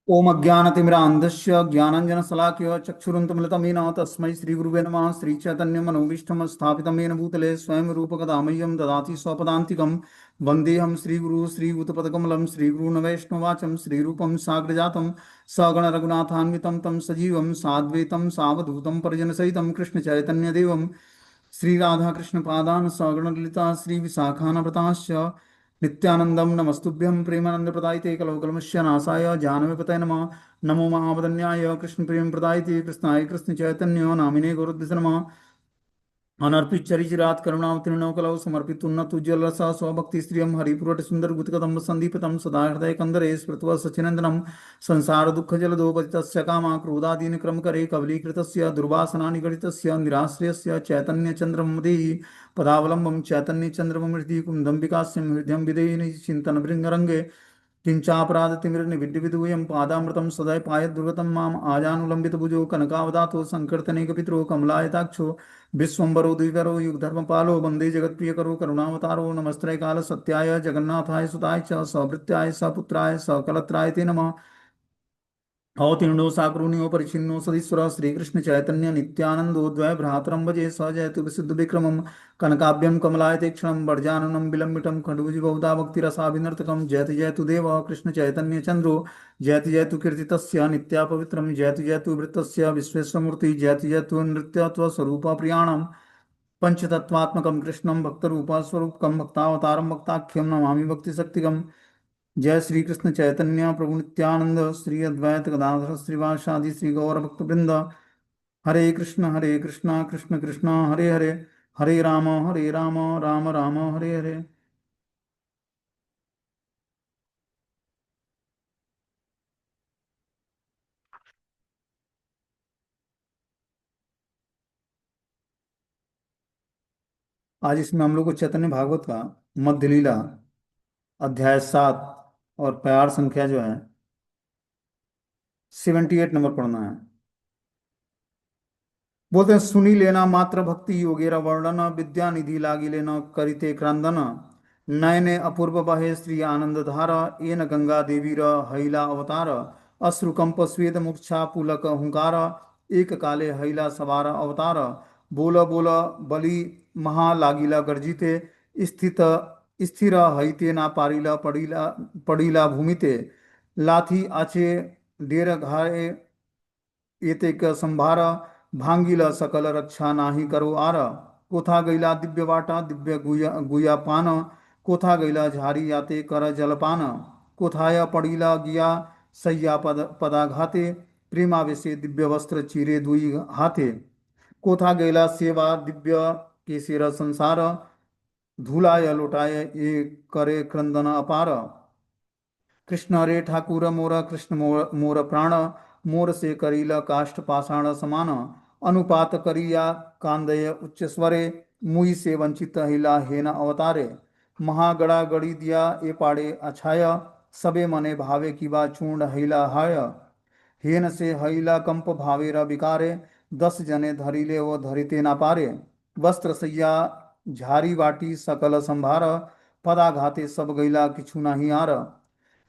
ओम अज्ञानतिमिरान्धस्य ज्ञानाञ्जनशलाकया चक्षुरुन्मिलितमेन तस्मै श्रीगुरुवे नमः। श्रीचैतन्यमनोभीष्टं स्थापितं येन भूतले स्वयं रूपकदा मह्यं ददाति स्वपदान्तिकं। वन्देऽहं श्रीगुरुः श्रीयुतपदकमलं श्रीगुरून् वैष्णवाचं श्रीरूपं साग्रजातं सगणरघुनाथान्वितं तं सजीवं साद्वैतं सावधूतं परिजनसहितं कृष्णचैतन्यदेवं श्रीराधाकृष्णपादान् सगणललिता श्रीविशाखान्वितांश्च नित्यानंदम नमस्तुभ्यं प्रेमानंदप्रदायिते कलवकल्मषस्य नाशाय जानवीपतये नमः। नमो महावदन्याय कृष्ण प्रेम प्रदायिते कृष्णाय कृष्ण चैतन्य नामिने गौरद्विष नमः। अनर्पित चरिचिरात करुणावतीर्णो कलौ समर्पित उन्नत उज्ज्वल रस स्वभक्ति श्रियम हरिपुरट सुंदर गुतकदम संदीपितम सदा हृदय कंदरे स्मृत्वा सचिनंदनम संसार दुःख जलदो पतितस्य कामा क्रोधादीन क्रम करे कवलीकृतस्य दुर्वासना निगडितस्य निराश्रयस्य चैतन्य चंद्रम देहि पदावलंबम चैतन्य चंद्रम हृदि कुंदम्बिकास्यम हृदयं विदेहि चिंतन भृंगरंगे किंचापराधतिमिर्निविड्ढविदूयं पादामृतं सदा पायत् दुर्गतं माम् आजानुलम्बितभुजो कनकावदातो सङ्कीर्तनैकपितरो कमलायताक्षो विश्वम्भरो द्विकरो युगधर्मपालो वन्दे जगत्प्रियकरो करुणावतारो नमस्त्रैकालसत्याय जगन्नाथाय सुताय च सभृत्याय सपुत्राय सकलत्राय ते नमः। अवतीर्णो साकरुण्यो परिच्छिन्नो सदीश्वर श्रीकृष्ण चैतन्य नित्यानंदोद्वय भ्रातरं भजे स जयतु विशुद्ध विक्रमं कनकाभ्यं कमलायते क्षणं वर्जाननं विलम्बितं खण्डुभुजि बहुधा भक्तिरसाभिनर्तकं जयति जयतु देव कृष्ण चैतन्य चन्द्रो जयति जयतु कीर्तितस्य नित्या पवित्रं जयति जयतु वृत्तस्य विश्वेश्वमूर्ति जयति जयतु नृत्यत्वस्वरूप प्रियाणम् पंचतत्वात्मकं कृष्णं भक्तरूपस्वरूपकं भक्तावतारं भक्ताख्यं नमामि भक्तिशक्तिकम्। जय श्री कृष्ण चैतन्य प्रभु नित्यानंद श्री अद्वैत गदाधर श्रीवासादि श्री गौर भक्तवृंद। हरे कृष्णा कृष्ण कृष्ण हरे हरे, हरे राम राम राम हरे हरे। आज इसमें हम लोग को चैतन्य भागवत का मध्य लीला अध्याय 7 और प्यार संख्या जो है 78 नंबर पढ़ना है। बोलते हैं, सुनी लेना मात्र भक्ति योगेरा वर्णन विद्या निधि लागी लेना करिते क्रंदन नयने अपूर्व बहे श्री आनंद धारा एन गंगा देवी हैला अवतार अश्रुकंप स्वेद मूर्छा पुलक हुंकार एक काले हैला सवार अवतार बोल बोल बलि महा लागिला गर्जिते स्थित स्थिर हैते ना पारिला पड़ीला पड़ीला भूमिते लाथी आचे डेर घाए एतेक संभार भांगिला सकल रक्षा नाही करो आर कोथा गैला दिव्य वाटा दिव्य गुया गुया पान कोथा गैला झारी याते कर जलपान कोथाया पड़ीला गिया सय्या पदाघाते प्रेमावेशे दिव्य वस्त्र चीरे दुई हाथे कोथा गैला सेवा दिव्य केसेर संसार धूलाय लोटाय ये करे क्रंदन अपार कृष्ण हरे ठाकुर मोर कृष्ण मोर मोर प्राण मोर से करीला काष्ठ पाषाण समान अनुपात करिया कांदय उच्च स्वरे मुई से वंचित हिला हेन अवतारे महागड़ा गड़ी दिया ए पाड़े अछाया सबे मने भावे की बा चूर्ण हिला हाय हेन से हिला कंप भावेरा विकारे 10 जने धरिले वो धरिते ना पारे वस्त्र सैया झारी वाटी सकल संभार पदाघाते सब गैला किछु नहीं आर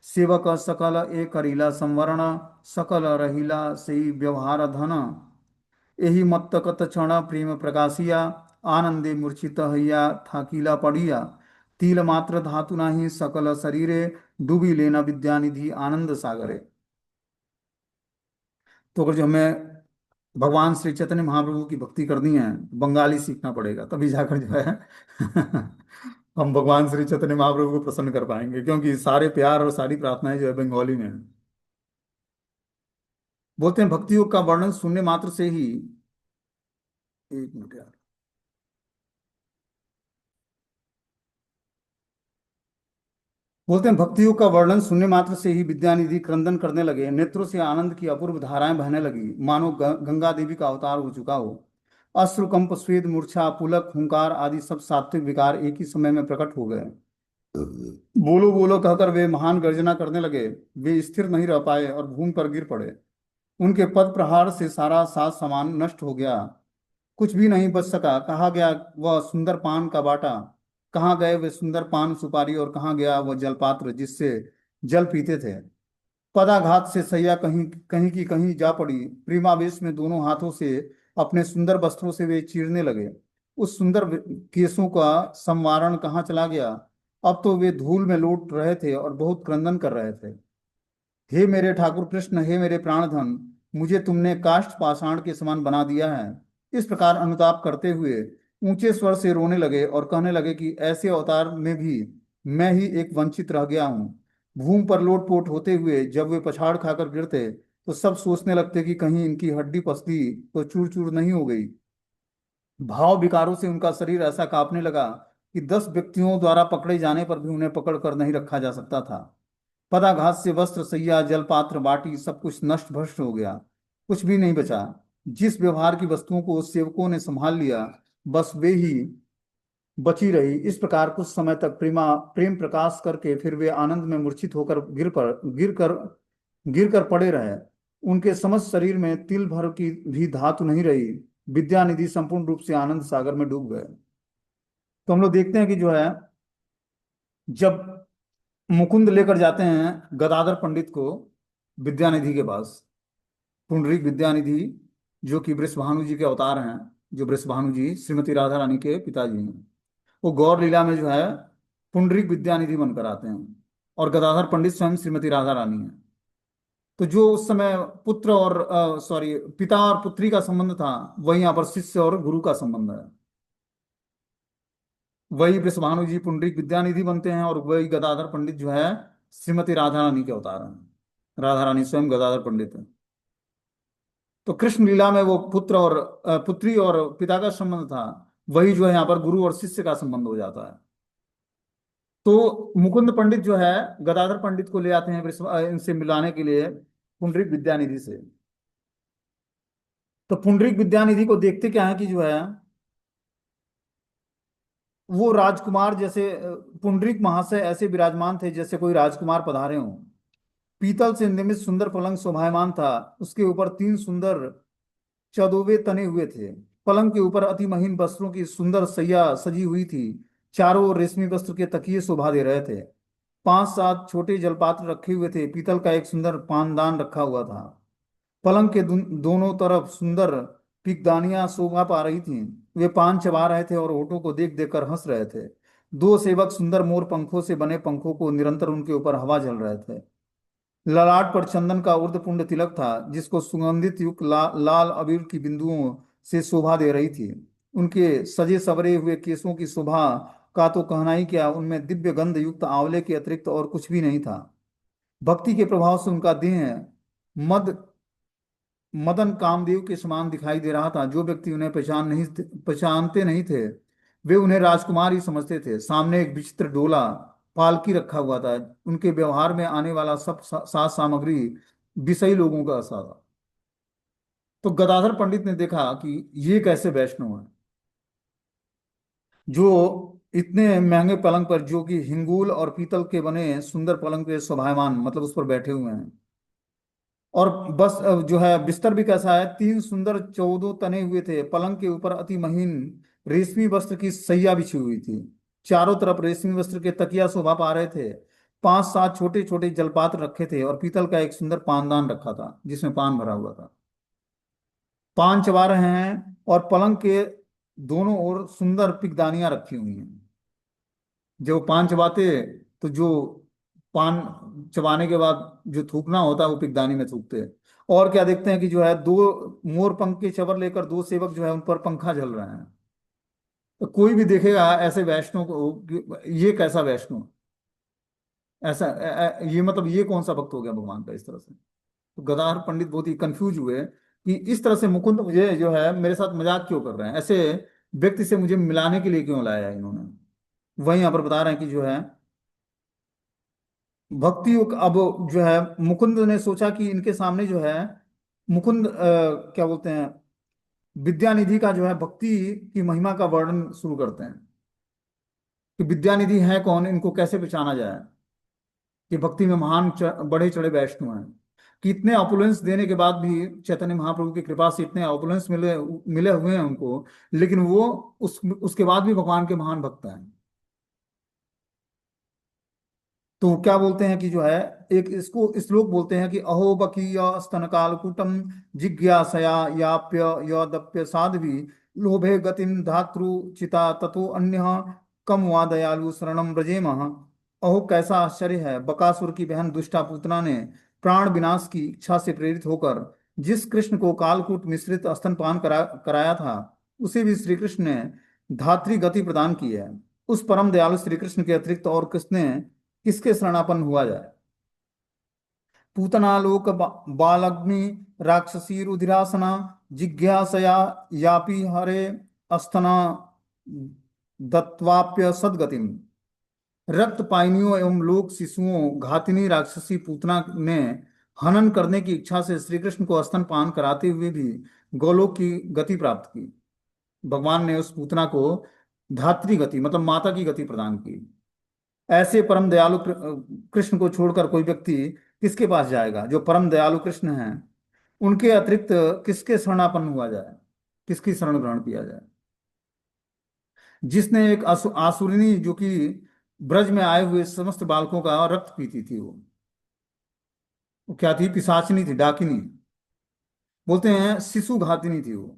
सेवक सकल एक करीला संवरण सकल रहिला सही व्यवहार धन यही मत्त कत क्षण प्रेम प्रकाशिया आनंदे मूर्छित हैया थाकीला पड़िया तिल मात्र धातु नाही सकल शरीरे डूबी लेना विद्यानिधि आनंद सागरे। तो अगर जो हमें भगवान श्री चैतन्य महाप्रभु की भक्ति करनी है, बंगाली सीखना पड़ेगा, तभी जाकर जो है हम भगवान श्री चैतन्य महाप्रभु को प्रसन्न कर पाएंगे, क्योंकि सारे प्यार और सारी प्रार्थनाएं जो है बंगाली में है। बोलते हैं भक्ति योग का वर्णन सुनने मात्र से ही, एक मिनट यार, बोलते हैं भक्ति योग का वर्णन सुनने मात्र से ही विद्यानिधि क्रंदन करने लगे, नेत्रों से आनंद की अपूर्व धाराएं बहने लगी, मानो गंगा देवी का अवतार हो चुका हो। अश्रुकंप स्वेद मूर्छा पुलक हुंकार आदि सब सात्विक विकार एक ही समय में प्रकट हो गए। बोलो बोलो कहकर वे महान गर्जना करने लगे। वे स्थिर नहीं रह पाए और भूमि पर गिर पड़े। उनके पद प्रहार से सारा साज सामान नष्ट हो गया, कुछ भी नहीं बच सका। कहा गया वह सुंदर पान का बाटा, कहाँ गए वे सुंदर पान सुपारी, और कहाँ गया वह जलपात्र जिससे जल पीते थे। पदाघात से सैया कहीं कहीं की कहीं जा पड़ी। प्रेमावेश में दोनों हाथों से अपने सुंदर वस्त्रों से वे चीरने लगे। उस सुंदर केसों का संवारण कहाँ चला गया। अब तो वे धूल में लौट रहे थे और बहुत क्रंदन कर रहे थे। हे मेरे ठाकुर कृष्ण, हे मेरे प्राणधन, मुझे तुमने काष्ठ पाषाण के समान बना दिया है। इस प्रकार अनुताप करते हुए ऊंचे स्वर से रोने लगे और कहने लगे कि ऐसे अवतार में भी मैं ही एक वंचित रह गया हूँ। भूमि पर लोटपोट होते हुए जब वे पछाड़ खाकर गिरते तो सब सोचने लगते कि कहीं इनकी हड्डी पसली तो चूर चूर नहीं हो गई। भाव विकारों से उनका शरीर ऐसा कांपने लगा कि 10 व्यक्तियों द्वारा पकड़े जाने पर भी उन्हें पकड़ कर नहीं रखा जा सकता था। पदाघात से वस्त्र, सैया, जलपात्र, बाटी सब कुछ नष्ट भ्रष्ट हो गया। कुछ भी नहीं बचा। जिस व्यवहार की वस्तुओं को उस सेवकों ने संभाल लिया, बस वे ही बची रही। इस प्रकार कुछ समय तक प्रेम प्रकाश करके फिर वे आनंद में मूर्छित होकर गिर कर पड़े रहे। उनके समस्त शरीर में तिल भर की भी धातु नहीं रही। विद्यानिधि संपूर्ण रूप से आनंद सागर में डूब गए। तो हम लोग देखते हैं कि जो है, जब मुकुंद लेकर जाते हैं गदाधर पंडित को विद्यानिधि के पास, पुंडरीक विद्यानिधि जो कि वृषभानु जी के अवतार हैं, जो वृषभानु जी श्रीमती राधा रानी के पिताजी हैं, वो गौर लीला में जो है पुंडरीक विद्यानिधि बनकर आते हैं और गदाधर पंडित स्वयं श्रीमती राधा रानी है। तो जो उस समय पुत्र और सॉरी पिता और पुत्री का संबंध था, वही यहाँ पर शिष्य और गुरु का संबंध है। वही वृषभानु जी पुंडरीक विद्यानिधि बनते हैं और वही गदाधर पंडित जो है श्रीमती राधा रानी के अवतार हैं। राधा रानी स्वयं गदाधर पंडित है। तो कृष्ण लीला में वो पुत्र और पुत्री और पिता का संबंध था, वही जो है यहाँ पर गुरु और शिष्य का संबंध हो जाता है। तो मुकुंद पंडित जो है गदाधर पंडित को ले आते हैं इनसे मिलाने के लिए पुंडरीक विद्यानिधि से। तो पुंडरीक विद्यानिधि को देखते क्या है कि जो है वो राजकुमार जैसे, पुंडरीक महाशय ऐसे विराजमान थे जैसे कोई राजकुमार पधारे हों। पीतल से निर्मित सुंदर पलंग शोभायमान था। उसके ऊपर 3 सुंदर चदोवे तने हुए थे। पलंग के ऊपर अति महीन वस्त्रों की सुंदर सैया सजी हुई थी। चारों ओर रेशमी वस्त्र के तकिए शोभा दे रहे थे। 5-7 छोटे जलपात्र रखे हुए थे। पीतल का एक सुंदर पानदान रखा हुआ था। पलंग के दोनों तरफ सुंदर पीकदानियां शोभा पा रही थीं। वे पान चबा रहे थे और होठों को देख देख कर हंस रहे थे। 2 सेवक सुंदर मोर पंखों से बने पंखों को निरंतर उनके ऊपर हवा झल रहे थे। ललाट पर चंदन का ऊर्ध्वपुंड तिलक था जिसको सुगंधित युक्त लाल अबीर की बिंदुओं से शोभा दे रही थी। उनके सजे सवरे हुए केसों की शोभा का तो कहना ही क्या, उनमें दिव्य गंध युक्त आंवले के अतिरिक्त और कुछ भी नहीं था। भक्ति के प्रभाव से उनका देह मद मदन कामदेव के समान दिखाई दे रहा था। जो व्यक्ति उन्हें पहचानते नहीं थे, वे उन्हें राजकुमार ही समझते थे। सामने एक विचित्र डोला पालकी रखा हुआ था। उनके व्यवहार में आने वाला सब साज सामग्री विषयी लोगों का सा था। तो गदाधर पंडित ने देखा कि ये कैसे वैष्णव है जो इतने महंगे पलंग पर, जो कि हिंगूल और पीतल के बने सुंदर पलंग पे शोभायमान, मतलब उस पर बैठे हुए हैं। और बस जो है बिस्तर भी कैसा है, 3 सुंदर 14 तने हुए थे। पलंग के ऊपर अति महीन रेशमी वस्त्र की सैया बिछी हुई थी। चारों तरफ रेशमी वस्त्र के तकिया शोभा पा रहे थे। 5-7 छोटे छोटे जलपात्र रखे थे और पीतल का एक सुंदर पानदान रखा था जिसमें पान भरा हुआ था। पान चबा रहे हैं और पलंग के दोनों ओर सुंदर पिकदानियां रखी हुई हैं। जो पान चबाते, तो जो पान चबाने के बाद जो थूकना होता है वो पिकदानी में थूकते हैं। और क्या देखते हैं कि जो है 2 मोर पंख के चवर लेकर 2 सेवक जो है उन पर पंखा झल रहे हैं। तो कोई भी देखेगा ऐसे वैष्णव को ये कैसा वैष्णव, ऐसा ये मतलब ये कौन सा भक्त हो गया भगवान का इस तरह से। तो गदाधर पंडित बहुत ही कंफ्यूज हुए कि इस तरह से मुकुंद मुझे जो है मेरे साथ मजाक क्यों कर रहे हैं, ऐसे व्यक्ति से मुझे मिलाने के लिए क्यों लाया है इन्होंने। वही यहाँ पर बता रहे हैं कि जो है भक्ति योग, अब जो है मुकुंद ने सोचा कि इनके सामने जो है मुकुंद क्या बोलते हैं, विद्यानिधि का जो है भक्ति की महिमा का वर्णन शुरू करते हैं कि विद्यानिधि है कौन, इनको कैसे पहचाना जाए कि भक्ति में महान बढ़े चढ़े वैष्णव हैं। कि इतने ऑपुलेंस देने के बाद भी चैतन्य महाप्रभु की कृपा से इतने ऑपुलेंस मिले मिले हुए हैं उनको, लेकिन वो उसके बाद भी भगवान के महान भक्त हैं। तो क्या बोलते हैं कि जो है, एक इसको श्लोक बोलते हैं कि अहो बकीय स्तन कालकूटम जिज्ञासया याप्य यदप्य साध्वी लोभे गतिम धातृ चिता ततो अन्य कम वा दयालु शरणम व्रजेमः। अहो कैसा आश्चर्य है, बकासुर की बहन दुष्टा पूतना ने प्राण विनाश की इच्छा से प्रेरित होकर जिस कृष्ण को कालकूट मिश्रित स्तनपान कराया था, उसे भी श्री कृष्ण ने धात्री गति प्रदान की है। उस परम दयालु श्री कृष्ण के अतिरिक्त और किसने किसके शरणापन्न हुआ जाए। पूतनालोक बालग्नि राक्षसी रुधिरासना जिज्ञासया यापि हरे अस्तना दत्वाप्य सदगतिम। रक्त पाइनियों एवं लोक शिशुओं घातिनी राक्षसी पूतना ने हनन करने की इच्छा से श्री कृष्ण को स्तनपान कराते हुए भी गोलोक की गति प्राप्त की। भगवान ने उस पूतना को धात्री गति मतलब माता की गति प्रदान की। ऐसे परम दयालु कृष्ण को छोड़कर कोई व्यक्ति किसके पास जाएगा? जो परम दयालु कृष्ण हैं उनके अतिरिक्त किसके शरणापन्न हुआ जाए, किसकी शरण ग्रहण किया जाए? जिसने एक आसुरिनी जो कि ब्रज में आए हुए समस्त बालकों का रक्त पीती थी, वो क्या थी? पिशाचिनी थी, डाकिनी। बोलते हैं शिशु घातिनी थी वो।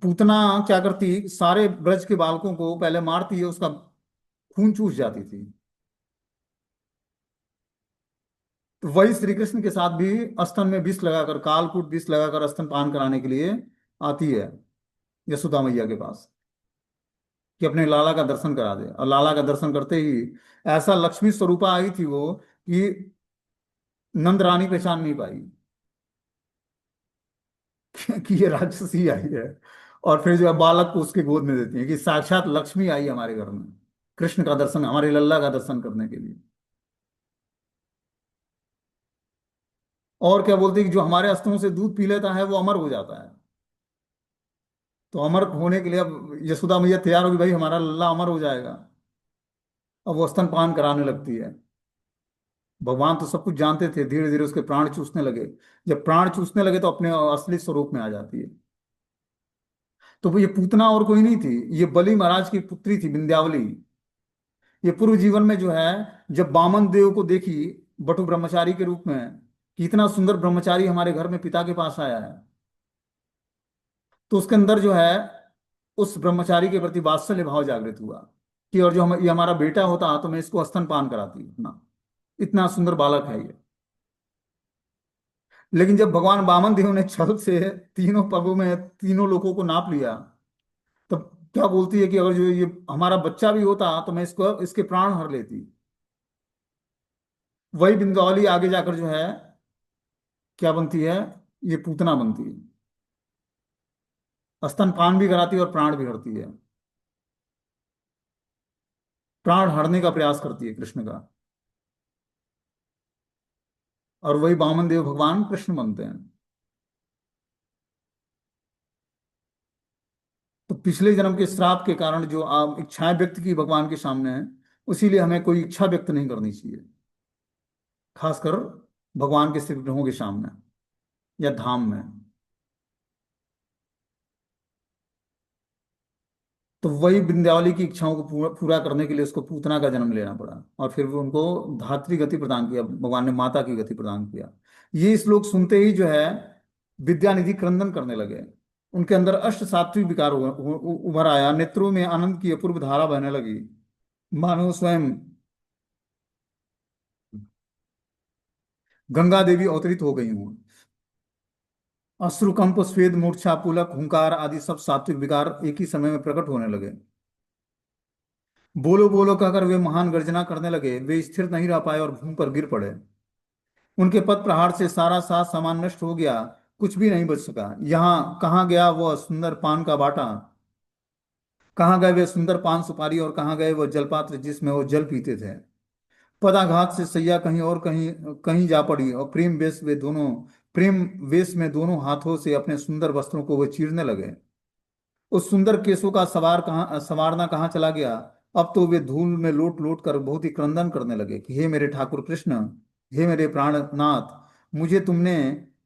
पूतना क्या करती, सारे ब्रज के बालकों को पहले मारती है, उसका खून चूस जाती थी। तो वही श्री कृष्ण के साथ भी स्तन में विष लगाकर, कालकूट विष लगाकर स्तन पान कराने के लिए आती है यशोदा मैया के पास, कि अपने लाला का दर्शन करा दे। और लाला का दर्शन करते ही ऐसा लक्ष्मी स्वरूपा आई थी वो कि नंद रानी पहचान नहीं पाई कि ये राक्षसी आई है। और फिर जो है बालक को उसके गोद में देती है कि साक्षात लक्ष्मी आई हमारे घर में कृष्ण का दर्शन, हमारे लल्ला का दर्शन करने के लिए। और क्या बोलते हैं कि जो हमारे अस्त्रों से दूध पी लेता है वो अमर हो जाता है। तो अमर होने के लिए अब यशोदा मैया तैयार होगी, भाई हमारा लल्ला अमर हो जाएगा। अब वो स्तन पान कराने लगती है। भगवान तो सब कुछ जानते थे, धीरे धीरे उसके प्राण चूसने लगे। जब प्राण चूसने लगे तो अपने असली स्वरूप में आ जाती है। तो वो ये पूतना और कोई नहीं थी, ये बलि महाराज की पुत्री थी विंध्यावली। ये पूर्व जीवन में जो है, जब वामन देव को देखी बटु ब्रह्मचारी के रूप में कि इतना सुंदर ब्रह्मचारी हमारे घर में पिता के पास आया है, तो उसके अंदर जो है उस ब्रह्मचारी के प्रति वात्सल्य भाव जागृत हुआ कि और जो हम ये हमारा बेटा होता तो मैं इसको स्तनपान कराती ना, इतना सुंदर बालक है ये। लेकिन जब भगवान वामन देव ने छल से तीनों पगों में तीनों लोगों को नाप लिया, तब क्या बोलती है कि अगर जो ये हमारा बच्चा भी होता तो मैं इसको इसके प्राण हर लेती। वही बिंदुवाली आगे जाकर जो है क्या बनती है? ये पूतना बनती है, स्तनपान भी कराती है और प्राण भी हरती है। प्राण हरने का प्रयास करती है कृष्ण का। और वही वामन देव भगवान कृष्ण बनते हैं। तो पिछले जन्म के श्राप के कारण जो आप इच्छाएं व्यक्त की भगवान के सामने है, उसीलिए हमें कोई इच्छा व्यक्त नहीं करनी चाहिए, खासकर भगवान के श्री विग्रहों के सामने या धाम में। तो वही विंध्यावली की इच्छाओं को पूरा करने के लिए उसको पूतना का जन्म लेना पड़ा, और फिर वो उनको धात्री गति प्रदान किया, भगवान ने माता की गति प्रदान किया। ये श्लोक सुनते ही जो है विद्यानिधि क्रंदन करने लगे। उनके अंदर अष्ट सात्विक विकार उभर आया, नेत्रों में आनंद की अपूर्व धारा बहने लगी, मानो स्वयं गंगा देवी अवतरित हो गई हूँ। अश्रुकंप स्वेद मूर्छा पुलक हुंकार आदि सब सात्विक विकार एक ही समय में प्रकट होने लगे। बोलो बोलो कहकर वे महान गर्जना करने लगे। वे स्थिर नहीं रह पाए और भूमि पर गिर पड़े। उनके पद प्रहार से सारा साथ सामान नष्ट हो गया, कुछ भी नहीं बच सका। यहाँ कहाँ गया वह सुंदर पान का बाटा, कहाँ गए वे सुंदर पान सुपारी, और कहाँ गए वह जलपात्र जिसमें वो जल पीते थे। पदाघात से सैया कहीं और कहीं कहीं जा पड़ी, और प्रेम वेश में दोनों हाथों से अपने सुंदर वस्त्रों को वे चीरने लगे। उस सुंदर केसों का संवारना कहाँ चला गया? अब तो वे धूल में लोट लोट कर बहुत ही क्रंदन करने लगे कि हे मेरे ठाकुर कृष्ण, हे मेरे प्राणनाथ, मुझे तुमने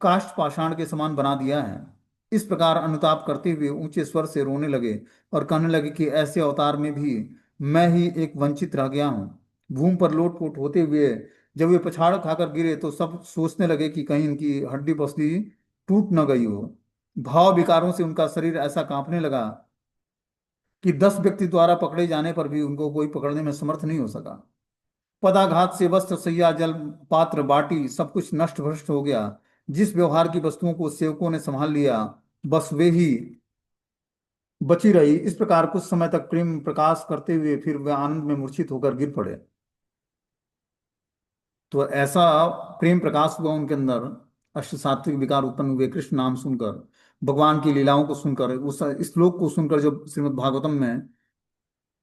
काष्ठ पाषाण के समान बना दिया है। इस प्रकार अनुताप करते हुए ऊंचे स्वर से रोने लगे और कहने लगे कि ऐसे अवतार में भी मैं ही एक वंचित रह गया हूँ। भूमि पर लोटपोट होते हुए जब वे पछाड़ खाकर गिरे तो सब सोचने लगे कि कहीं इनकी हड्डी पसली टूट न गई हो। भाव विकारों से उनका शरीर ऐसा कांपने लगा कि 10 व्यक्ति द्वारा पकड़े जाने पर भी उनको कोई पकड़ने में समर्थ नहीं हो सका। पदाघात से वस्त्र, सैया, जल, पात्र, बाटी सब कुछ नष्ट भ्रष्ट हो गया। जिस व्यवहार की वस्तुओं को सेवकों ने संभाल लिया, बस वे ही बची रही। इस प्रकार कुछ समय तक प्रेम प्रकाश करते हुए फिर वे आनंद में मूर्छित होकर गिर पड़े। तो ऐसा प्रेम प्रकाश हुआ उनके अंदर, अष्ट सात्विक विकार उत्पन्न हुए कृष्ण नाम सुनकर, भगवान की लीलाओं को सुनकर, उस श्लोक को सुनकर जो श्रीमद् भागवतम में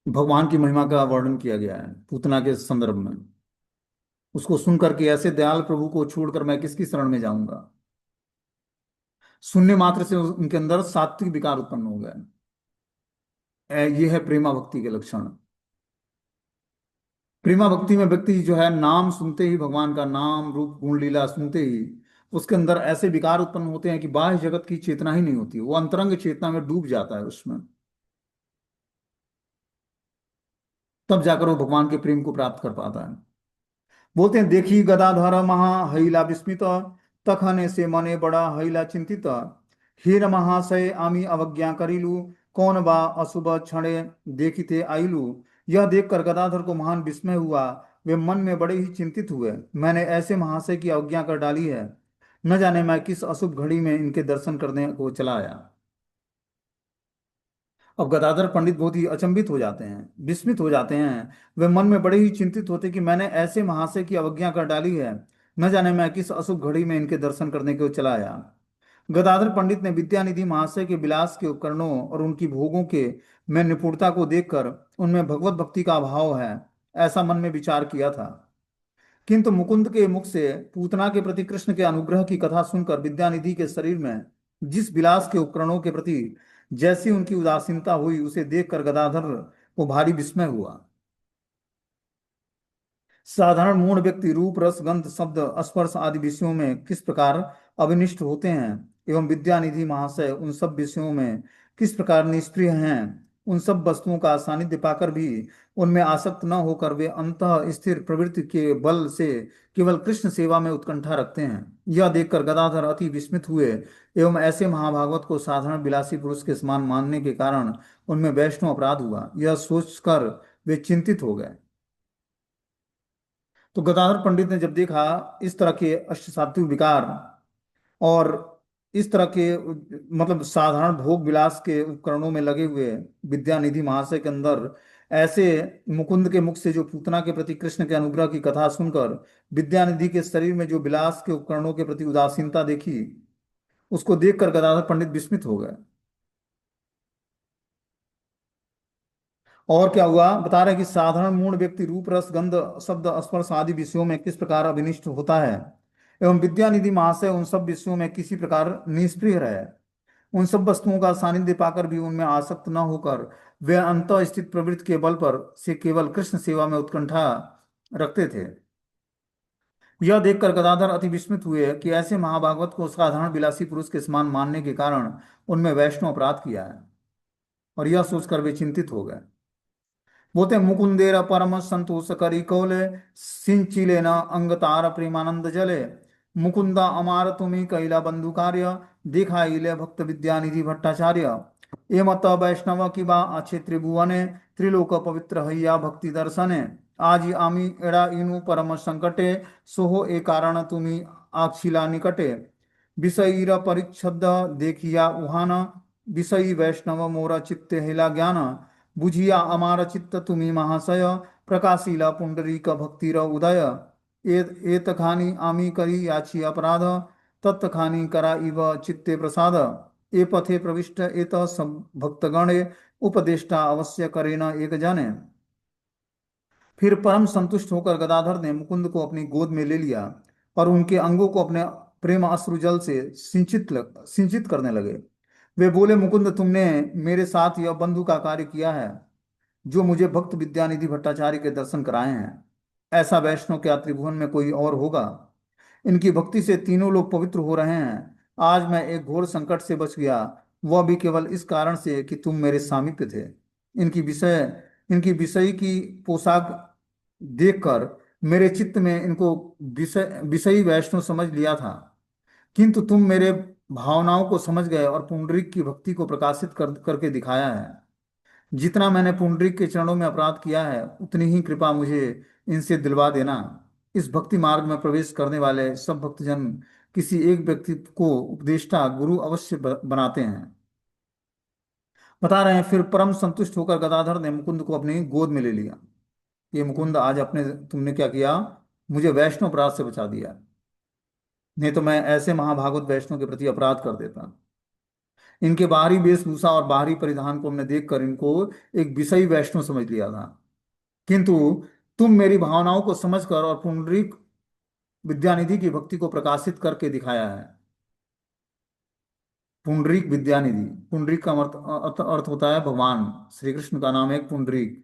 भगवान की महिमा का वर्णन किया गया है पूतना के संदर्भ में, उसको सुनकर के ऐसे दयाल प्रभु को छोड़कर मैं किसकी शरण में जाऊंगा। सुनने मात्र से उनके अंदर सात्विक विकार उत्पन्न हो गए। ये है प्रेमा भक्ति के लक्षण। प्रेमा भक्ति में व्यक्ति जो है नाम सुनते ही, भगवान का नाम रूप गुण लीला सुनते ही उसके अंदर ऐसे विकार उत्पन्न होते हैं कि बाह्य जगत की चेतना ही नहीं होती, वो अंतरंग चेतना में डूब जाता है उसमें। तब जाकर वो भगवान के प्रेम को प्राप्त कर पाता है। बोलते हैं, देखी गदाधर महा हईला विस्मित, तखने से मने बड़ा हईला चिंतित। हीर महाशय आमी अवज्ञा करिलु, कौन बा अशुभ क्षणे देखिते आइलु। यह देखकर गदाधर को महान विस्मय हुआ। वे मन में बड़े ही चिंतित हुए, मैंने ऐसे महाशय की अवज्ञा कर डाली है। न जाने मैं किस अशुभ घड़ी में इनके दर्शन करने को चला आया। अब गदाधर पंडित बहुत ही अचंभित हो जाते हैं, विस्मित हो जाते हैं। वे मन में बड़े ही चिंतित होते कि मैंने ऐसे महाशय की अवज्ञा कर डाली है। न जाने मैं किस अशुभ घड़ी में इनके दर्शन करने को चला आया। गदाधर पंडित ने विद्यानिधि महाशय के विलास के उपकरणों और उनकी भोगों के में निपुणता को देखकर उनमें भगवत भक्ति का अभाव है ऐसा मन में विचार किया था। किंतु मुकुंद के मुख से पूतना के प्रति कृष्ण के अनुग्रह की कथा सुनकर विद्यानिधि के शरीर में जिस विलास के उपकरणों के प्रति जैसी उनकी उदासीनता हुई, उसे देखकर गदाधर को भारी विस्मय हुआ। साधारण मूढ़ व्यक्ति रूप, रस, गंध, शब्द, स्पर्श आदि विषयों में किस प्रकार अभिनिष्ट होते हैं, एवं विद्यानिधि महाशय उन सब विषयों में किस प्रकार निष्क्रिय हैं, उन सब वस्तुओं का सानिध्य पाकर भी उनमें आसक्त न होकर वे अंतः स्थिर प्रवृत्ति के बल से केवल कृष्ण सेवा में उत्कंठा रखते हैं, यह देखकर गदाधर अति विस्मित हुए एवं ऐसे महाभागवत को साधारण विलासी पुरुष के समान मानने के कारण उनमें वैष्णव अपराध हुआ, यह सोचकर वे चिंतित हो गए। तो गदाधर पंडित ने जब देखा इस तरह के अष्ट सात्विक विकार और इस तरह के मतलब साधारण भोग विलास के उपकरणों में लगे हुए विद्यानिधि महाशय के अंदर ऐसे मुकुंद के मुख से जो पूतना के प्रति कृष्ण के अनुग्रह की कथा सुनकर विद्यानिधि के शरीर में जो विलास के उपकरणों के प्रति उदासीनता देखी, उसको देखकर गदाधर पंडित विस्मित हो गए। और क्या हुआ बता रहे हैं कि साधारण मूढ़ व्यक्ति रूप, रस, गंध, शब्द, स्पर्श आदि विषयों में किस प्रकार अभिनिष्ट होता है, एवं विद्यानिधि महाशय उन सब विषयों में किसी प्रकार निष्क्रिय रहे। उन सब वस्तुओं का सानिध्य पाकर भी उनमें आसक्त न होकर वे अंत स्थित प्रवृत्ति के बल पर से केवल कृष्ण सेवा में उत्कंठा रखते थे। यह देखकर गदाधर अति विस्मित हुए कि ऐसे महाभागवत को साधारण विलासी पुरुष के समान मानने के कारण उनमें वैष्णव अपराध किया है, और यह सोचकर वे चिंतित हो गए। बोलते हैं, मुकुंदेर परम संतोष करी कौले, सिंचिले न अंग तार प्रेमानंद जले। मुकुंदा अमार तुम्ही कैला बंधु कार्य, देखा इले भक्त विद्यानिधि भट्टाचार्य। एमत वैष्णव की बा अच्छे त्रिभुवने, त्रिलोक पवित्र हैया भक्ति दर्शने। आज आमी एड़ा इनु परम संकटे, सोहो ए कारण तुम्ही आक्षिला निकटे। विषयीर परिच्छद देखिया उहान, विषयी वैष्णव मोर चित्ते हिला ज्ञान। बुझिया अमार चित्त तुम्ही महाशय, प्रकाशिला पुंडरीक भक्तिर उदय। एत खानी आमी करी याची अपराध, तत्त खानी करा इव चित्ते प्रसाद। ए पथे प्रविष्ट एत सब भक्तगणे, उपदेष्टा अवश्य करेन एक जने। फिर परम संतुष्ट होकर गदाधर ने मुकुंद को अपनी गोद में ले लिया और उनके अंगों को अपने प्रेम अश्रु जल से सिंचित करने लगे। वे बोले, मुकुंद तुमने मेरे साथ यह बंधु का कार्य किया है जो मुझे भक्त विद्यानिधि भट्टाचार्य के दर्शन कराए हैं। ऐसा वैष्णव क्या त्रिभुवन में कोई और होगा। इनकी भक्ति से तीनों लोग पवित्र हो रहे हैं। आज मैं एक घोर संकट से बच गया, वह भी केवल इस कारण से कि तुम मेरे सामीप्य थे। इनकी विषय इनकी विषय की पोशाक देखकर मेरे चित्त में इनको विषयी वैष्णव समझ लिया था, किंतु तुम मेरे भावनाओं को समझ गए और पुंडरीक की भक्ति को प्रकाशित करके दिखाया है। जितना मैंने पुंडरीक के चरणों में अपराध किया है, उतनी ही कृपा मुझे इनसे दिलवा देना। इस भक्ति मार्ग में प्रवेश करने वाले सब भक्तजन किसी एक व्यक्ति को उपदेष्टा गुरु अवश्य बनाते हैं। बता रहे हैं, फिर परम संतुष्ट होकर गदाधर ने मुकुंद को अपनी गोद में ले लिया। ये मुकुंद, आज अपने तुमने क्या किया, मुझे वैष्णव अपराध से बचा दिया। नहीं तो मैं ऐसे महाभागवत वैष्णव के प्रति अपराध कर देता। इनके बाहरी वेशभूषा और बाहरी परिधान को हमने देखकर इनको एक विषयी वैष्णव समझ लिया था, किंतु तुम मेरी भावनाओं को समझकर और पुंडरीक विद्यानिधि की भक्ति को प्रकाशित करके दिखाया है। पुंडरीक विद्यानिधि, पुंडरीक का अर्थ होता है भगवान। श्री कृष्ण का नाम है पुंडरीक।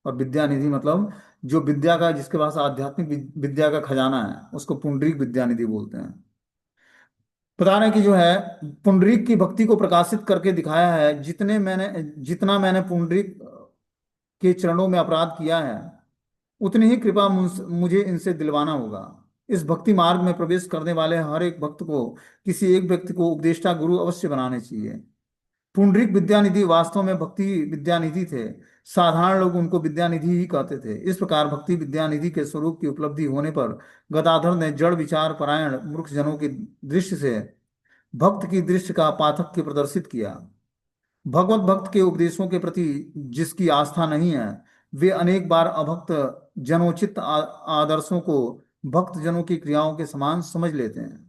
और विद्यानिधि मतलब जो विद्या का, जिसके पास आध्यात्मिक विद्या का खजाना है, उसको पुंडरीक विद्यानिधि बोलते हैं। बता रहे हैं कि जो है, पुंडरीक की भक्ति को प्रकाशित करके दिखाया है। जितना मैंने पुंडरीक के चरणों में अपराध किया है, उतनी ही कृपा मुझे इनसे दिलवाना होगा। इस भक्ति मार्ग में प्रवेश करने वाले हर एक भक्त को किसी एक व्यक्ति को उपदेष्टा गुरु अवश्य बनाने चाहिए। पुंडरीक विद्यानिधि वास्तव में भक्ति विद्यानिधि थे। साधारण लोग उनको विद्यानिधि ही कहते थे। इस प्रकार भक्ति विद्यानिधि के स्वरूप की उपलब्धि होने पर गदाधर ने जड़ विचार परायण मूर्ख जनों की दृष्टि से भक्त की दृष्टि का पार्थक्य प्रदर्शित किया। भगवत भक्त के उपदेशों के प्रति जिसकी आस्था नहीं है, वे अनेक बार अभक्त जनोचित आदर्शों को भक्त जनों की क्रियाओं के समान समझ लेते हैं।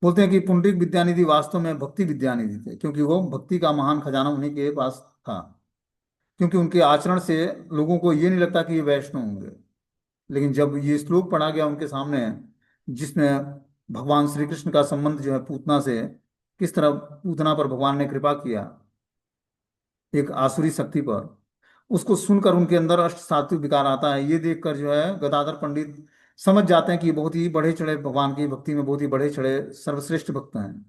बोलते हैं कि पुंडरीक विद्यानिधि वास्तव में भक्ति विद्यानिधि थे, क्योंकि वो भक्ति का महान खजाना उन्हीं के पास था। क्योंकि उनके आचरण से लोगों को ये नहीं लगता कि ये वैष्णव होंगे। लेकिन जब ये श्लोक पढ़ा गया उनके सामने, जिसमें भगवान श्री कृष्ण का संबंध जो है पूतना से, किस तरह पूतना पर भगवान ने कृपा किया एक आसुरी शक्ति पर, उसको सुनकर उनके अंदर अष्ट सात्विक विकार आता है। ये देखकर जो है गदाधर पंडित समझ जाते हैं कि ये बहुत ही बढ़े चढ़े भगवान की भक्ति में बहुत ही बढ़े चढ़े सर्वश्रेष्ठ भक्त हैं।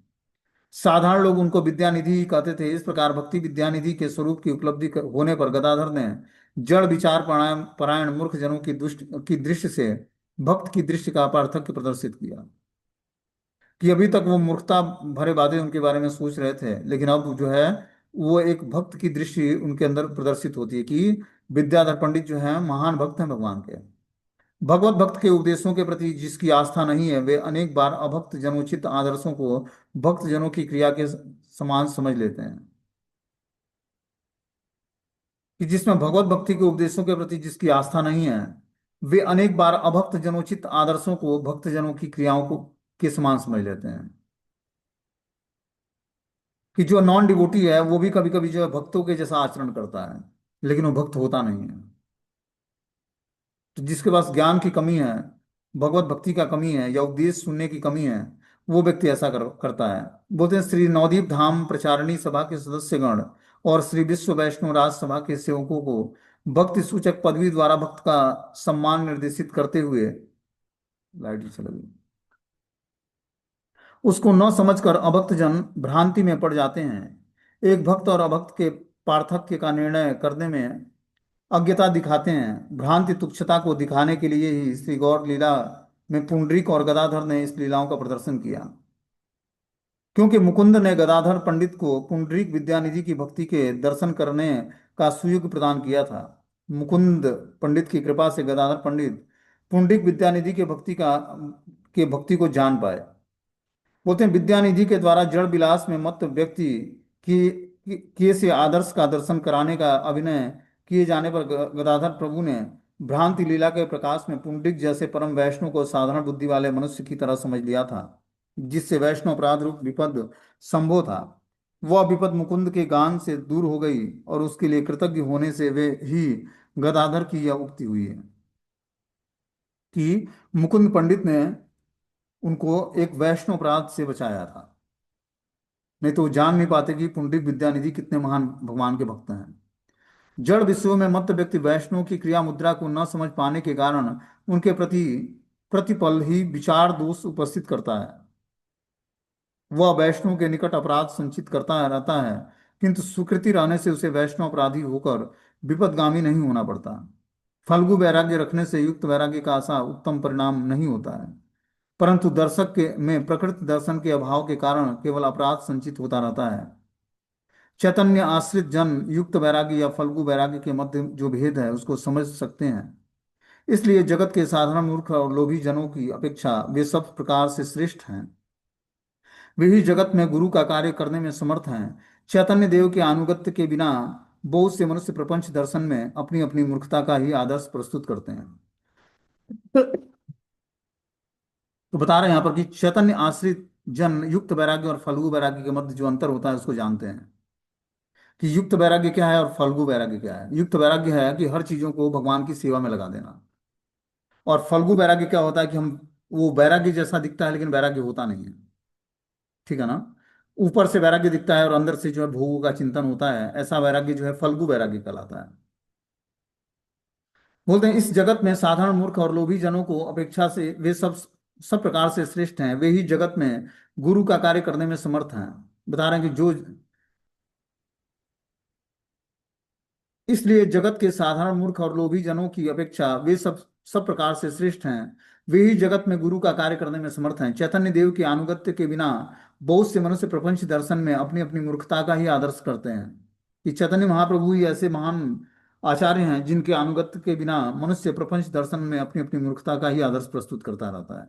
साधारण लोग उनको विद्यानिधि ही कहते थे। इस प्रकार भक्ति विद्यानिधि के स्वरूप की उपलब्धि होने पर गदाधर ने जड़ विचार परायण परायण मूर्ख जनों की दृष्टि से भक्त की दृष्टि का पार्थक्य प्रदर्शित किया। कि अभी तक वो मूर्खता भरे बातें उनके बारे में सोच रहे थे, लेकिन अब जो है वो एक भक्त की दृष्टि उनके अंदर प्रदर्शित होती है कि विद्याधर पंडित जो है महान भक्त हैं भगवान के। भगवत भक्त के उपदेशों के प्रति जिसकी आस्था नहीं है, वे अनेक बार अभक्त जनोचित आदर्शों को भक्त जनों की क्रिया के समान समझ लेते हैं। कि जिसमें भगवत भक्ति के उपदेशों के प्रति जिसकी आस्था नहीं है, वे अनेक बार अभक्त जनोचित आदर्शों को भक्त जनों की क्रियाओं को के समान समझ लेते हैं। कि जो नॉन डिवोटी है वो भी कभी कभी जो है भक्तों के जैसा आचरण करता है, लेकिन वो भक्त होता नहीं है। तो जिसके पास ज्ञान की कमी है, भगवत भक्ति का कमी है, या उपदेश सुनने की कमी है, वो व्यक्ति ऐसा करता है। बोलते हैं, श्री नवदीप धाम प्रचारिणी सभा के सदस्यगण और श्री विश्व वैष्णव राज सभा के सेवकों को भक्ति सूचक पदवी द्वारा भक्त का सम्मान निर्देशित करते हुए, लाइट ही चला गई, उसको न समझकर अभक्त जन भ्रांति में पड़ जाते हैं। एक भक्त और अभक्त के पार्थक्य का निर्णय करने में अज्ञता दिखाते हैं। भ्रांति तुच्छता को दिखाने के लिए ही श्री गौर लीला में पुंडरीक और गदाधर ने इस लीलाओं का प्रदर्शन किया। क्योंकि मुकुंद ने गदाधर पंडित को पुंडरीक विद्यानिधि की भक्ति के दर्शन करने का सुयोग प्रदान किया था। मुकुंद पंडित की कृपा से गदाधर पंडित पुंडरीक विद्यानिधि के भक्ति को जान पाए। बोलते हैं, विद्यानिधि के द्वारा जड़ विलास में मत व्यक्ति किए से आदर्श का दर्शन कराने का अभिनय किए जाने पर गदाधर प्रभु ने भ्रांति लीला के प्रकाश में पुंडरीक जैसे परम वैष्णव को साधारण बुद्धि वाले मनुष्य की तरह समझ लिया था, जिससे वैष्णव अपराध रूप विपद संभव था। वह विपद मुकुंद के गान से दूर हो गई और उसके लिए कृतज्ञ होने से वे ही गदाधर की यह उक्ति हुई है कि मुकुंद पंडित ने उनको एक वैष्णव अपराध से बचाया था। नहीं तो वो जान नहीं पाते कि पुंडरीक विद्यानिधि कितने महान भगवान के भक्त हैं। जड़ विषयों में मत व्यक्ति वैष्णव की क्रिया मुद्रा को न समझ पाने के कारण उनके प्रति प्रतिपल ही विचार दोष उपस्थित करता है। वह वैष्णव के निकट अपराध संचित करता रहता है, किंतु सुकृति रहने से उसे वैष्णव अपराधी होकर विपदगामी नहीं होना पड़ता। फल्गु वैराग्य रखने से युक्त वैराग्य का आशा उत्तम परिणाम नहीं होता है, परंतु दर्शक के में प्रकृति दर्शन के अभाव के कारण केवल अपराध संचित होता रहता है। चैतन्य आश्रित जन युक्त वैराग्य या फल्गु वैराग्य के मध्य जो भेद है उसको समझ सकते हैं। इसलिए जगत के साधारण मूर्ख और लोभी जनों की अपेक्षा वे सब प्रकार से श्रेष्ठ हैं। वे ही जगत में गुरु का कार्य करने में समर्थ हैं। चैतन्य देव के अनुगत्य के बिना बहुत से मनुष्य प्रपंच दर्शन में अपनी अपनी मूर्खता का ही आदर्श प्रस्तुत करते हैं। तो बता रहे हैं यहाँ पर कि चैतन्य आश्रित जन युक्त वैराग्य और फल्गु वैराग्य के मध्य जो अंतर होता है उसको जानते हैं कि युक्त वैराग्य क्या है और फल्गु वैराग्य क्या है। युक्त वैराग्य है कि हर चीजों को भगवान की सेवा में लगा देना, और फल्गु वैराग्य क्या होता है कि हम वो वैराग्य जैसा दिखता है लेकिन वैराग्य होता नहीं है। ठीक है ना। ऊपर से वैराग्य दिखता है और अंदर से जो है भोगों का चिंतन होता है, ऐसा वैराग्य जो है फल्गु वैराग्य कहलाता है। बोलते हैं इस जगत में साधारण मूर्ख और लोभी जनों को अपेक्षा से वे सब सब प्रकार से श्रेष्ठ हैं। वे ही जगत में गुरु का कार्य करने में समर्थ हैं। बता रहे हैं कि जो इसलिए जगत के साधारण मूर्ख और लोभी जनों की अपेक्षा वे सब सब प्रकार से श्रेष्ठ हैं। वे ही जगत में गुरु का कार्य करने में समर्थ हैं। चैतन्य देव के अनुगत्य के बिना बहुत से मनुष्य प्रपंच दर्शन में अपनी अपनी मूर्खता का ही आदर्श करते हैं। कि चैतन्य महाप्रभु ही ऐसे महान आचार्य हैं जिनके अनुगत्य के बिना मनुष्य प्रपंच दर्शन में अपनी अपनी मूर्खता का ही आदर्श प्रस्तुत करता रहता है।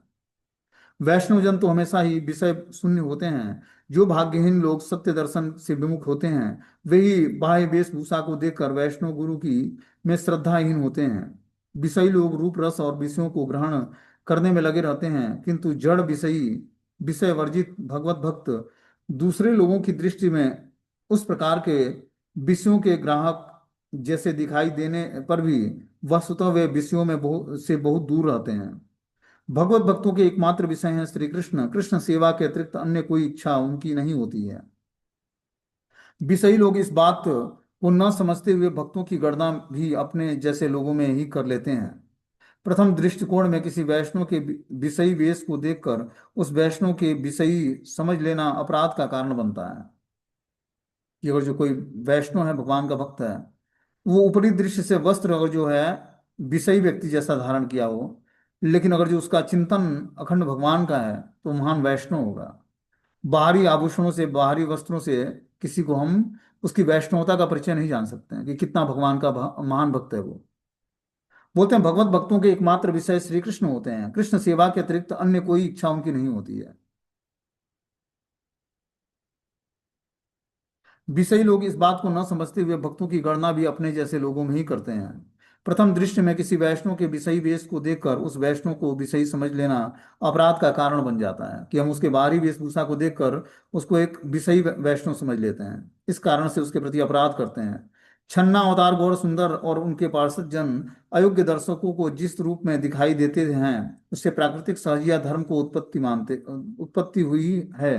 वैष्णव जन तो हमेशा ही विषय शून्य होते हैं। जो भाग्यहीन लोग सत्य दर्शन से विमुख होते हैं वे ही बाह्य वेशभूषा को देखकर वैष्णव गुरु की में श्रद्धाहीन होते हैं। विषयी लोग रूप रस और विषयों को ग्रहण करने में लगे रहते हैं, किंतु जड़ विषयी विषय वर्जित भगवत भक्त दूसरे लोगों की दृष्टि में उस प्रकार के विषयों के ग्राहक जैसे दिखाई देने पर भी वस्तुतः वे विषयों में बहुत दूर रहते हैं। भगवत भक्तों के एकमात्र विषय हैं श्री कृष्ण। कृष्ण सेवा के अतिरिक्त अन्य कोई इच्छा उनकी नहीं होती है। विषयी लोग इस बात को न समझते हुए भक्तों की गणना भी अपने जैसे लोगों में ही कर लेते हैं। प्रथम दृष्टिकोण में किसी वैष्णव के विषयी वेश को देखकर उस वैष्णव के विषयी समझ लेना अपराध का कारण बनता है। कि अगर जो कोई वैष्णव है, भगवान का भक्त है, वो ऊपरी दृश्य से वस्त्र अगर जो है विषयी व्यक्ति जैसा धारण किया हो, लेकिन अगर जो उसका चिंतन अखंड भगवान का है तो महान वैष्णव होगा। बाहरी आभूषणों से, बाहरी वस्त्रों से किसी को हम उसकी वैष्णवता का परिचय नहीं जान सकते हैं कि कितना भगवान का महान भक्त है वो। बोलते हैं भगवत भक्तों के एकमात्र विषय श्री कृष्ण होते हैं। कृष्ण सेवा के अतिरिक्त अन्य कोई इच्छा उनकी नहीं होती है। विषयी लोग इस बात को न समझते हुए भक्तों की गणना भी अपने जैसे लोगों में ही करते हैं। प्रथम दृष्टि में किसी वैष्णव के विषयी वेश को देखकर उस वैष्णव को विषयी समझ लेना अपराध का कारण बन जाता है। कि हम उसके बाहरी वेशभूषा को देखकर उसको एक विषयी वैष्णव समझ लेते हैं, इस कारण से उसके प्रति अपराध करते हैं। छन्ना अवतार गौर सुंदर और उनके पार्षद जन अयोग्य दर्शकों को जिस रूप में दिखाई देते हैं उससे प्राकृतिक सहज या धर्म को उत्पत्ति हुई है।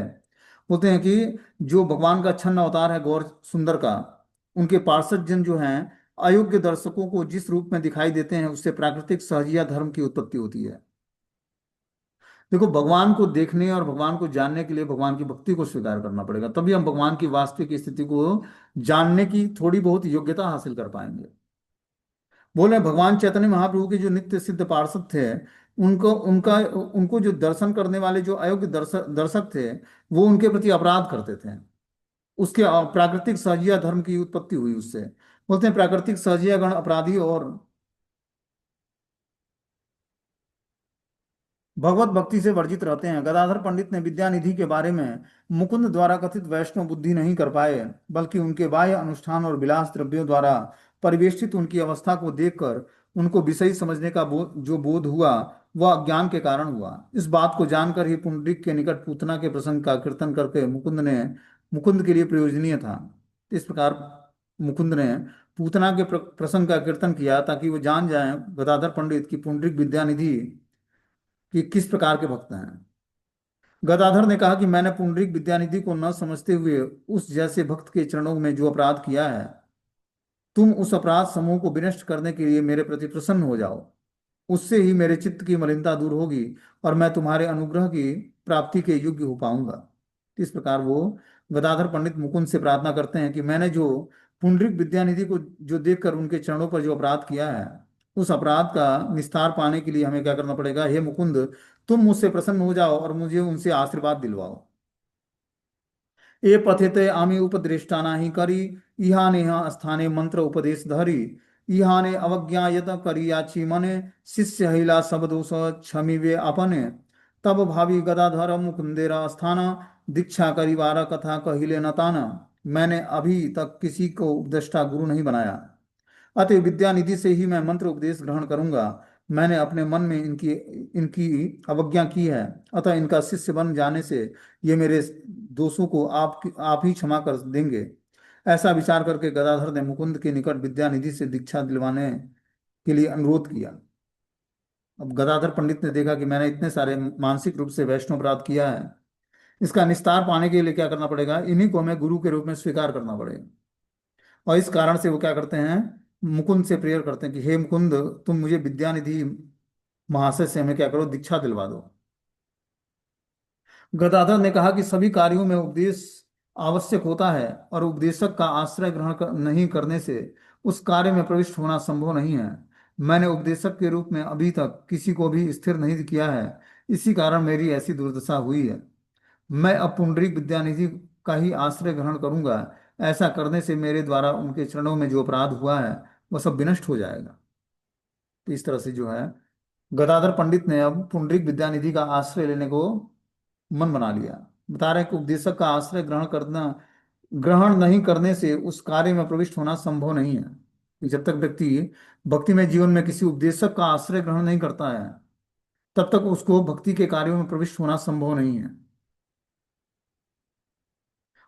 बोलते हैं कि जो भगवान का छन्न अवतार है गौर सुंदर का, उनके पार्षद जन जो हैं अयोग्य दर्शकों को जिस रूप में दिखाई देते हैं उससे प्राकृतिक सहजिया धर्म की उत्पत्ति होती है। देखो, भगवान को देखने और भगवान को जानने के लिए भगवान की भक्ति को स्वीकार करना पड़ेगा, तभी हम भगवान की वास्तविक स्थिति को जानने की थोड़ी बहुत योग्यता हासिल कर पाएंगे। बोले भगवान चैतन्य महाप्रभु के जो नित्य सिद्ध पार्षद थे, उनको जो दर्शन करने वाले जो अयोग्य दर्शक थे, वो उनके प्रति अपराध करते थे। उसके प्राकृतिक सहजिया धर्म की उत्पत्ति हुई उससे। बोलते हैं प्राकृतिक सहजिया गण अपराधी और भगवत भक्ति से वर्जित रहते हैं। गदाधर पंडित ने विद्यानिधि के बारे में मुकुंद द्वारा कथित वैष्णव बुद्धि नहीं कर पाए, बल्कि उनके बाह्य अनुष्ठान और विलास द्रव्यों द्वारा परिवेष्टित उनकी अवस्था को देखकर उनको विषयी समझने का जो बोध हुआ वह अज्ञान के कारण हुआ। इस बात को जानकर ही पुंडरीक के निकट पूतना के प्रसंग का कीर्तन करके मुकुंद के लिए प्रयोजनीय था। इस प्रकार मुकुंद ने पूतना के प्रसंग का कीर्तन किया ताकि वो जान जाए गदाधर पंडित की पुंडरीक विद्यानिधि कि किस प्रकार के भक्त हैं। गदाधर ने कहा कि मैंने पुंडरीक विद्यानिधि को न समझते हुए उस जैसे भक्त के चरणों में जो अपराध किया है, तुम उस अपराध समूह को विनष्ट करने के लिए मेरे प्रति प्रसन्न हो जाओ। उससे ही मेरे चित्त की मलिनता दूर होगी और मैं तुम्हारे अनुग्रह की प्राप्ति के योग्य हो पाऊंगा। इस प्रकार वो गदाधर पंडित मुकुंद से प्रार्थना करते हैं कि मैंने जो पुंडरीक विद्यानिधि को जो देखकर उनके चरणों पर जो अपराध किया है, उस अपराध का निस्तार पाने के लिए हमें क्या करना पड़ेगा? हे मुकुंद, तुम मुझसे प्रसन्न हो जाओ और मुझे उनसे आशीर्वाद दिलवाओ। ए पथिते आमी उपद्रष्टा नाही करी, इहाने स्थाने मंत्र उपदेश धरी, इहाने अवज्ञा यत करी याची मने, शिष्य हिला सब दोष क्षमिवे अपने। तब भावी गदाधर मुकुंदेरा स्थान, दीक्षा करिवार कथा कहिले न ताना। मैंने अभी तक किसी को उपदेष्टा गुरु नहीं बनाया, अतः विद्यानिधि से ही मैं मंत्र उपदेश ग्रहण करूंगा। मैंने अपने मन में इनकी इनकी अवज्ञा की है, अतः इनका शिष्य बन जाने से ये मेरे दोषों को आप ही क्षमा कर देंगे। ऐसा विचार करके गदाधर ने मुकुंद के निकट विद्यानिधि से दीक्षा दिलवाने के लिए अनुरोध किया। अब गदाधर पंडित ने देखा कि मैंने इतने सारे मानसिक रूप से वैष्णव अपराध किया है, इसका निस्तार पाने के लिए क्या करना पड़ेगा? इन्हीं को हमें गुरु के रूप में स्वीकार करना पड़ेगा। और इस कारण से वो क्या करते हैं? मुकुंद से प्रेयर करते हैं कि हे मुकुंद, तुम मुझे विद्यानिधि महाशय से हमें क्या करो? दीक्षा दिलवा दो। गदाधर ने कहा कि सभी कार्यों में उपदेश आवश्यक होता है और उपदेशक का आश्रय नहीं करने से उस कार्य में प्रविष्ट होना संभव नहीं है। मैंने उपदेशक के रूप में अभी तक किसी को भी स्थिर नहीं किया है, इसी कारण मेरी ऐसी दुर्दशा हुई है। मैं अब पुंडरीक विद्यानिधि का ही आश्रय ग्रहण करूंगा। ऐसा करने से मेरे द्वारा उनके चरणों में जो अपराध हुआ है वह सब विनष्ट हो जाएगा। तो इस तरह से जो है, गदाधर पंडित ने अब पुंडरीक विद्यानिधि का आश्रय लेने को मन बना लिया। बता रहे हैं कि उपदेशक का आश्रय ग्रहण नहीं करने से उस कार्य में प्रविष्ट होना संभव नहीं है। कि जब तक व्यक्ति भक्ति में जीवन में किसी उपदेशक का आश्रय ग्रहण नहीं करता है, तब तक उसको भक्ति के कार्यों में प्रविष्ट होना संभव नहीं है।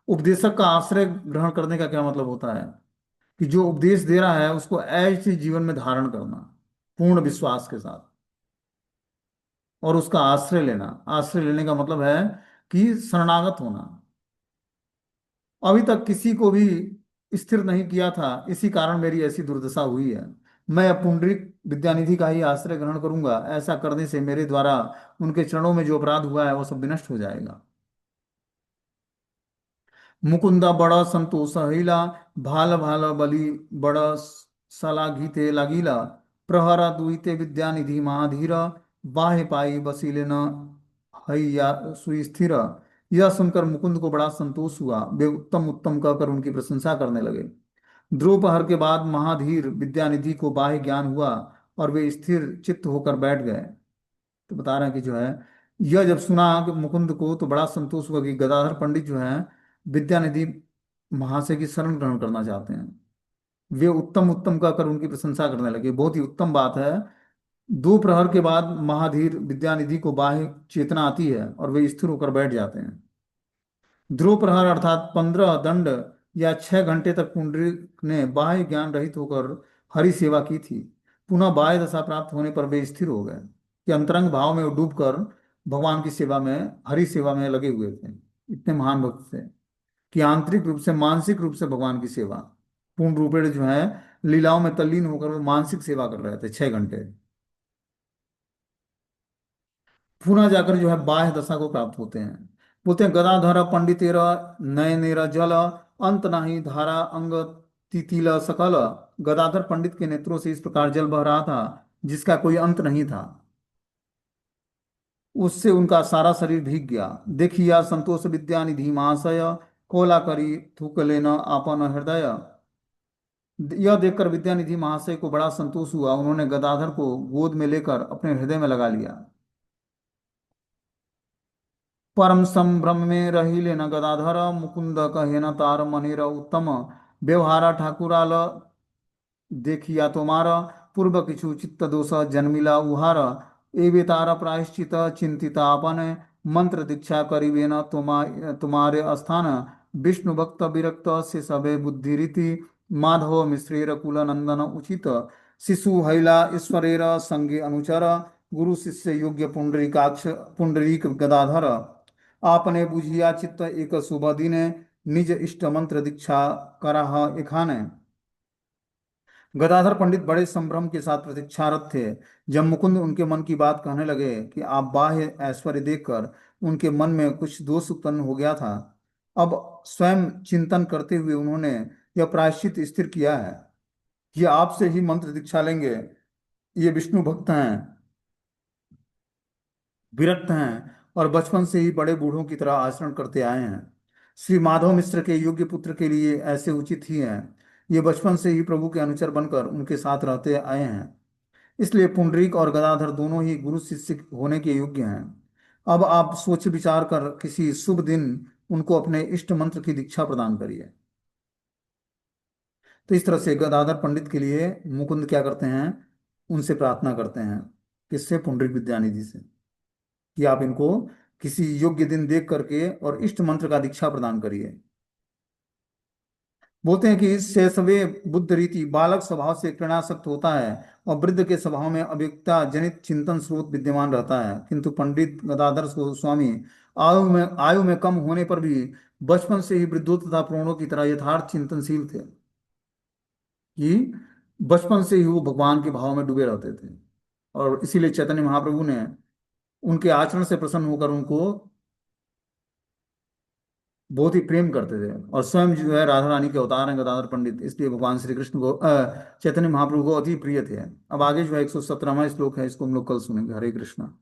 उपदेशक का आश्रय ग्रहण करने का क्या मतलब होता है? कि जो उपदेश दे रहा है उसको ऐसे जीवन में धारण करना, पूर्ण विश्वास के साथ, और उसका आश्रय लेना। आश्रय लेने का मतलब है कि शरणागत होना। अभी तक किसी को भी स्थिर नहीं किया था, इसी कारण मेरी ऐसी दुर्दशा हुई है। मैं अब पुंडरीक विद्यानिधि का ही आश्रय ग्रहण करूंगा। ऐसा करने से मेरे द्वारा उनके चरणों में जो अपराध हुआ है वो सब विनष्ट हो जाएगा। मुकुंद बड़ संतोष हईला, भाल भाल बलि बड़ सलाघिते लागिला। प्रहर दुईते विद्यानिधि महाधीर, बाहे पाई बसीले न हैया सुस्थिर। यह सुनकर मुकुंद को बड़ा संतोष हुआ। वे उत्तम उत्तम कहकर उनकी प्रशंसा करने लगे। ध्रुव प्रहर के बाद महाधीर विद्यानिधि को बाह्य ज्ञान हुआ और वे स्थिर चित्त होकर बैठ गए। तो बता रहे हैं कि जो है, यह जब सुना कि मुकुंद को, तो बड़ा संतोष हुआ कि गदाधर पंडित जो है विद्यानिधि महाशय की शरण ग्रहण करना चाहते हैं। वे उत्तम उत्तम कहकर उनकी प्रशंसा करने लगे। बहुत ही उत्तम बात है। दो प्रहर के बाद महाधीर विद्यानिधि को बाह्य चेतना आती है और वे स्थिर होकर बैठ जाते हैं। ध्रुव प्रहर अर्थात 15 दंड या 6 घंटे तक पुंडरीक ने बाह्य ज्ञान रहित होकर हरि सेवा की थी। पुनः बाह्य दशा प्राप्त होने पर वे स्थिर हो गए कि अंतरंग भाव में डूबकर भगवान की सेवा में, हरि सेवा में लगे हुए थे। इतने महान भक्त थे कि आंतरिक रूप से, मानसिक रूप से भगवान की सेवा, पूर्ण रूपेण जो है लीलाओं में तल्लीन होकर वो मानसिक सेवा कर रहे थे 6 घंटे। पुनः जाकर जो है बाह्य दशा को प्राप्त होते हैं। बोलते हैं गदाधर पंडितेरा नयनेरा जल, अंत नाही धारा अंग तितिल सकल। गदाधर पंडित के नेत्रों से इस प्रकार जल बह रहा था जिसका कोई अंत नहीं था। उससे उनका सारा शरीर भीग गया। देखिया संतोष विद्यानिधि महाशय, कोला करी थूक लेना आपन हृदय। यह देखकर विद्यानिधि महाशय को बड़ा संतोष हुआ। उन्होंने गदाधर को गोद में लेकर अपने हृदय में लगा लिया। परम संभ्रम में रहिले न गदाधर, मुकुंद कहे न तार मनेर उत्तम। व्यवहारा ठाकुराल देखिया तुम्हारा, पूर्व किछु चित्त दोष जन्मिला उहार। एवे तारा प्रायश्चित चिंतित आपन, मंत्र दीक्षा करिवे न तुम्हारे स्थान। विष्णु भक्त विरक्त से सबे बुद्धि रीति, माधव मिश्रेर कुल नंदन उचित। शिशु हैला ईश्वरेर संगे अनुचर, गुरु शिष्य योग्य पुंडरीकाक्ष पुंडरीक गदाधर। आपने बुझिया चित्त एक शुभ दिने, निज इष्ट मंत्र दीक्षा कराह एखाने। गदाधर पंडित बड़े संभ्रम के साथ प्रतीक्षारत थे। जब मुकुंद उनके मन की बात कहने लगे कि आप बाह्य ऐश्वर्य देखकर उनके मन में कुछ दोष उत्पन्न हो गया था। अब स्वयं चिंतन करते हुए उन्होंने यह प्रायश्चित स्थिर किया है। ये आपसे ही मंत्र दीक्षा लेंगे। ये विष्णु भक्त हैं, विरक्त हैं और बचपन से ही बड़े बूढ़ों की तरह आचरण करते आए हैं। श्री माधव मिश्र के योग्य पुत्र के लिए ऐसे उचित ही है। ये बचपन से ही प्रभु के अनुचर बनकर उनके साथ रहते आए हैं। इसलिए पुंडरीक और गदाधर दोनों ही गुरु शिष्य होने के योग्य हैं। अब आप सोच विचार कर किसी शुभ दिन उनको अपने इष्ट मंत्र की दीक्षा प्रदान करिए। तो इस तरह से गदाधर पंडित के लिए मुकुंद क्या करते हैं, उनसे प्रार्थना करते हैं। किससे? पुंडरीक विद्यानिधि से, कि आप इनको किसी योग्य दिन देख करके और इष्ट मंत्र का दीक्षा प्रदान करिए। बोलते हैं कि शैशवे बुद्ध रीति बालक स्वभाव से कृणासक्त होता है और वृद्ध के स्वभाव में अव्यक्तता जनित चिंतन स्रोत विद्यमान रहता है, किंतु पंडित गदाधर स्वामी आयु में कम होने पर भी बचपन से ही वृद्धों तथा प्रौढ़ों की तरह यथार्थ चिंतनशील थे, कि बचपन से ही वो भगवान के भाव में डूबे रहते थे। और इसीलिए चैतन्य महाप्रभु ने उनके आचरण से प्रसन्न होकर उनको बहुत ही प्रेम करते थे। और स्वयं जो है राधा रानी के अवतार हैं गदाधर पंडित, इसलिए भगवान श्री कृष्ण को चैतन्य महाप्रभु को अति प्रिय थे। अब आगे जो है 117वां श्लोक है, इसको हम लोग कल सुनेंगे। हरे कृष्णा।